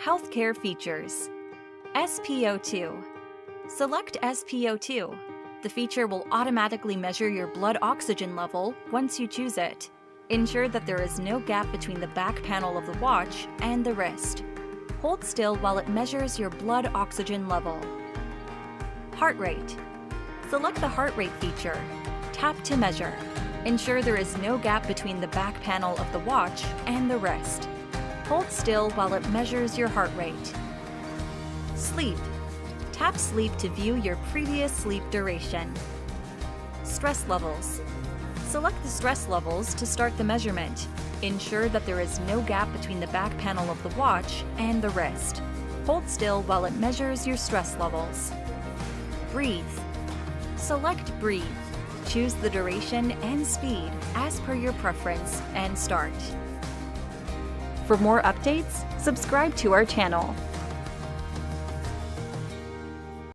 Healthcare features. SpO2. Select SpO2. The feature will automatically measure your blood oxygen level once you choose it. Ensure that there is no gap between the back panel of the watch and the wrist. Hold still while it measures your blood oxygen level. Heart rate. Select the heart rate feature. Tap to measure. Ensure there is no gap between the back panel of the watch and the wrist. Hold still while it measures your heart rate. Sleep. Tap Sleep to view your previous sleep duration. Stress levels. Select the stress levels to start the measurement. Ensure that there is no gap between the back panel of the watch and the wrist. Hold still while it measures your stress levels. Breathe. Select Breathe. Choose the duration and speed as per your preference and start. For more updates, subscribe to our channel.